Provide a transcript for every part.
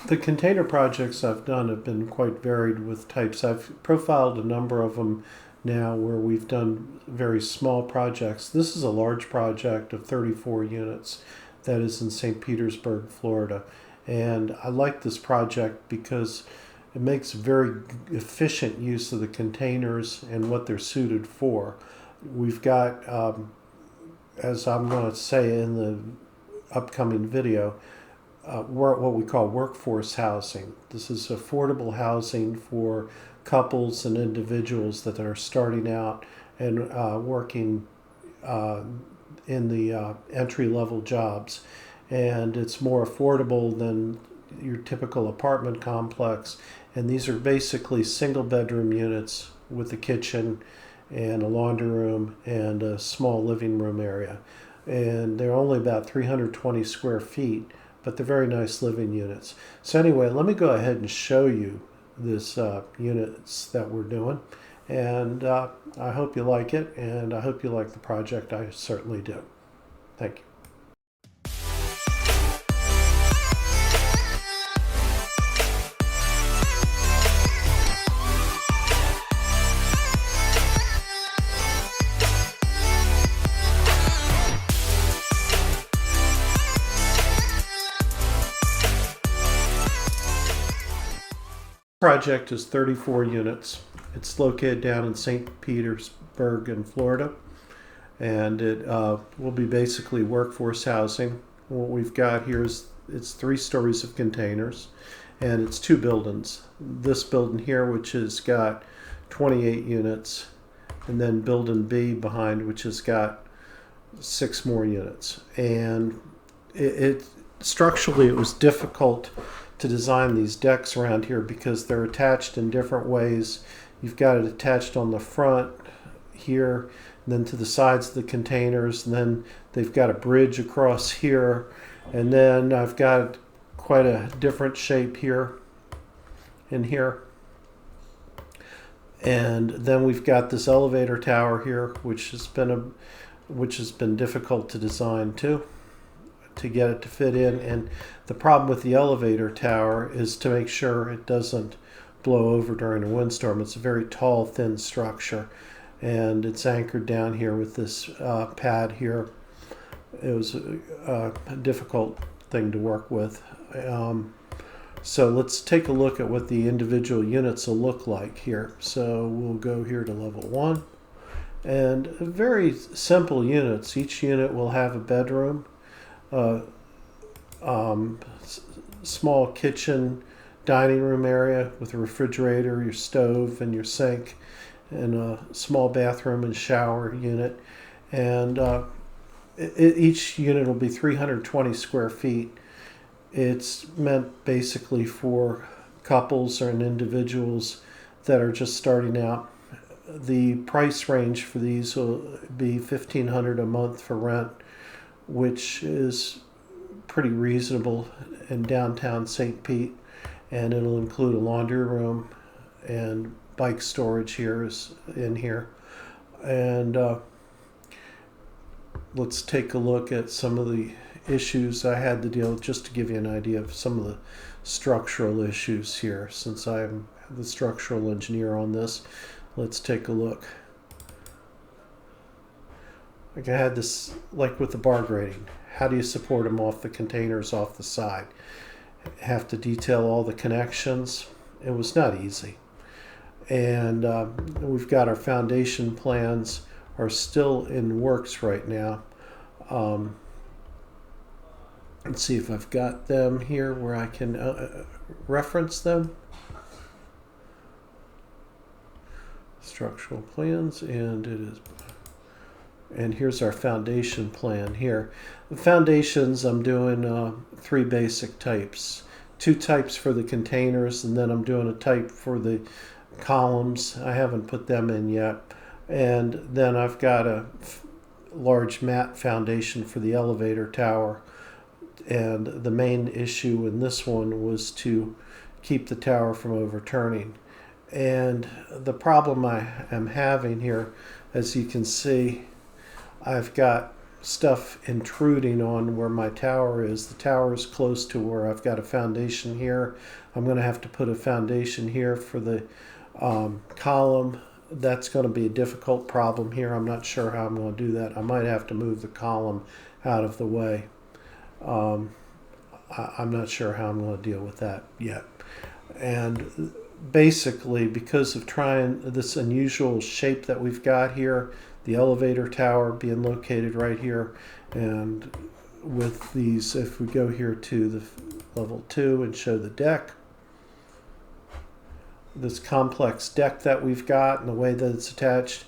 The container projects I've done have been quite varied with types. I've profiled a number of them now where we've done very small projects. This is a large project of 34 units that is in St. Petersburg, Florida. And I like this project because it makes very efficient use of the containers and what they're suited for. We've got, as I'm going to say in the upcoming video, what we call workforce housing. This is affordable housing for couples and individuals that are starting out and working in the entry-level jobs. And it's more affordable than your typical apartment complex. And these are basically single-bedroom units with a kitchen and a laundry room and a small living room area. And they're only about 320 square feet, but they're very nice living units. So anyway, let me go ahead and show you this units that we're doing. And I hope you like it, and I hope you like the project. I certainly do. Thank you. Project is 34 units. It's located down in St. Petersburg in Florida, and it will be basically workforce housing. What we've got here is it's 3 stories of containers, and it's 2 buildings. This building here, which has got 28 units, and then building B behind, which has got 6 more units. And structurally, it was difficult to design these decks around here because they're attached in different ways. You've got it attached on the front here, and then to the sides of the containers, and then they've got a bridge across here, and then I've got quite a different shape here and here. And then we've got this elevator tower here, which has been difficult to design too, to get it to fit in. And the problem with the elevator tower is to make sure it doesn't blow over during a windstorm. It's a very tall, thin structure, and it's anchored down here with this pad here. It was a difficult thing to work with. So let's take a look at what the individual units will look like here. So we'll go here to level 1, and very simple units. Each unit will have a bedroom, small kitchen, dining room area with a refrigerator, your stove, and your sink, and a small bathroom and shower unit. And each unit will be 320 square feet. It's meant basically for couples or individuals that are just starting out. The price range for these will be $1,500 a month for rent, which is pretty reasonable in downtown St. Pete, and it'll include a laundry room and bike storage here is in here. And let's take a look at some of the issues I had to deal with, just to give you an idea of some of the structural issues here. Since I'm the structural engineer on this, let's take a look. Like I had this, like with the bar grating, how do you support them off the containers off the side? Have to detail all the connections. It was not easy. And we've got our foundation plans are still in works right now. Let's see if I've got them here where I can reference them. Structural plans, and it is. And here's our foundation plan here. The foundations, I'm doing 3 basic types. 2 types for the containers, and then I'm doing a type for the columns. I haven't put them in yet. And then I've got a large mat foundation for the elevator tower. And the main issue in this one was to keep the tower from overturning. And the problem I am having here, as you can see, I've got stuff intruding on where my tower is. The tower is close to where I've got a foundation here. I'm going to have to put a foundation here for the column. That's going to be a difficult problem here. I'm not sure how I'm going to do that. I might have to move the column out of the way. I'm not sure how I'm going to deal with that yet. And basically, because of trying this unusual shape that we've got here, the elevator tower being located right here, and with these, if we go here to the level 2 and show the deck, this complex deck that we've got and the way that it's attached,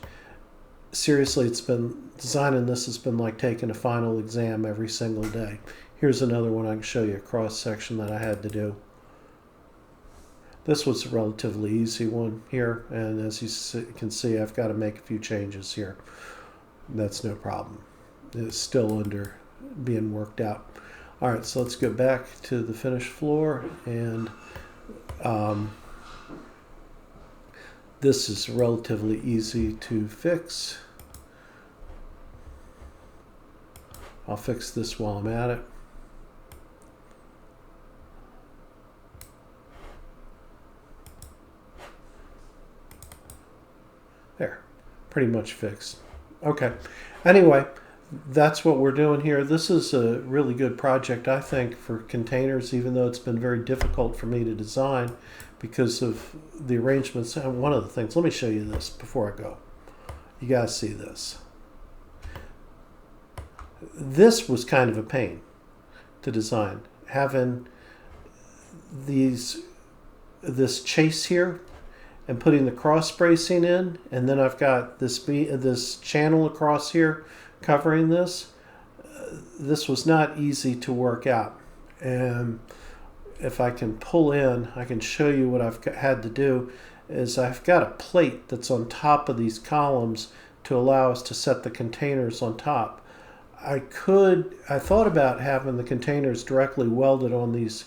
seriously, it's been designing this has been like taking a final exam every single day. Here's another one I can show you, a cross section that I had to do. This was a relatively easy one here, and as you can see, I've got to make a few changes here. That's no problem. It's still under being worked out. All right, so let's go back to the finished floor, and this is relatively easy to fix. I'll fix this while I'm at it. There, pretty much fixed. Okay, anyway, that's what we're doing here. This is a really good project, I think, for containers, even though it's been very difficult for me to design because of the arrangements. And one of the things, let me show you this before I go. You guys see this. This was kind of a pain to design. Having this chase here, and putting the cross bracing in, and then I've got this channel across here covering this. This was not easy to work out. And if I can pull in, I can show you what I've had to do. Is I've got a plate that's on top of these columns to allow us to set the containers on top. I thought about having the containers directly welded on these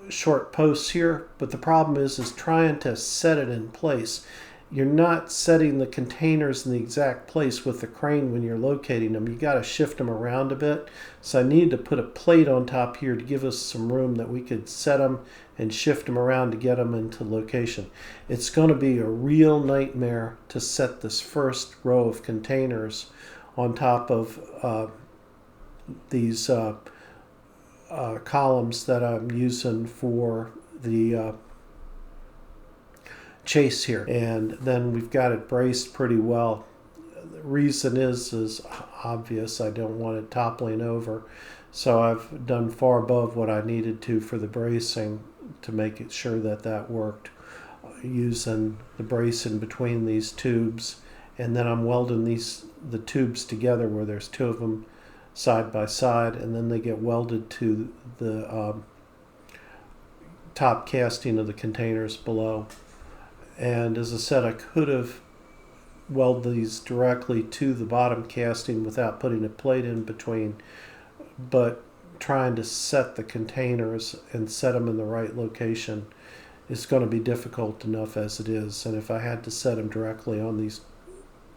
short posts here, but the problem is trying to set it in place. You're not setting the containers in the exact place with the crane when you're locating them. You got to shift them around a bit. So I need to put a plate on top here to give us some room that we could set them and shift them around to get them into location. It's going to be a real nightmare to set this first row of containers on top of these columns that I'm using for the chase here, and then we've got it braced pretty well. The reason is obvious. I don't want it toppling over, so I've done far above what I needed to for the bracing to make it sure that that worked, using the bracing between these tubes, and then I'm welding the tubes together where there's two of them side by side, and then they get welded to the top casting of the containers below. And as I said, I could have welded these directly to the bottom casting without putting a plate in between, but trying to set the containers and set them in the right location is going to be difficult enough as it is. And if I had to set them directly on these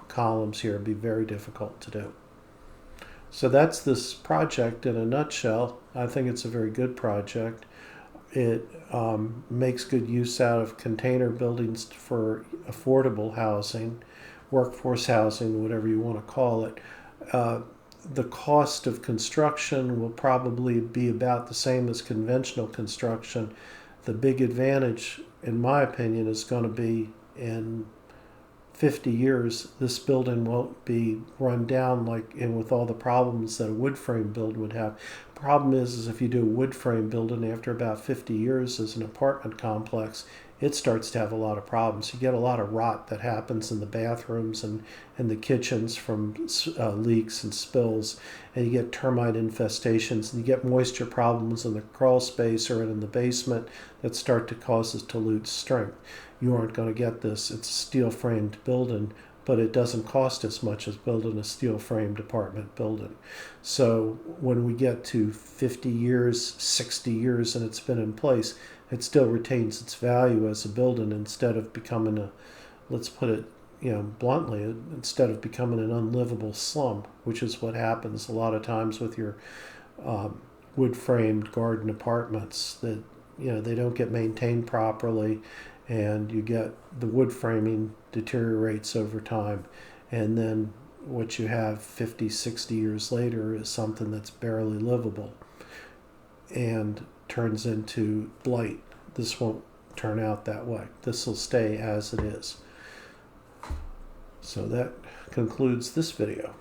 columns here, it'd be very difficult to do. So that's this project in a nutshell. I think it's a very good project. It makes good use out of container buildings for affordable housing, workforce housing, whatever you want to call it. The cost of construction will probably be about the same as conventional construction. The big advantage, in my opinion, is going to be in 50 years, this building won't be run down and with all the problems that a wood frame build would have. Problem is if you do a wood frame building after about 50 years as an apartment complex, it starts to have a lot of problems. You get a lot of rot that happens in the bathrooms and the kitchens from leaks and spills, and you get termite infestations, and you get moisture problems in the crawl space or in the basement that start to cause us to lose strength. You aren't going to get this. It's a steel-framed building, but it doesn't cost as much as building a steel-framed apartment building. So when we get to 50 years, 60 years, and it's been in place, it still retains its value as a building instead of becoming a, let's put it bluntly, instead of becoming an unlivable slum, which is what happens a lot of times with your wood-framed garden apartments, that they don't get maintained properly, and you get the wood framing deteriorates over time, and then what you have 50, 60 years later is something that's barely livable and turns into blight. This won't turn out that way. This will stay as it is. So that concludes this video.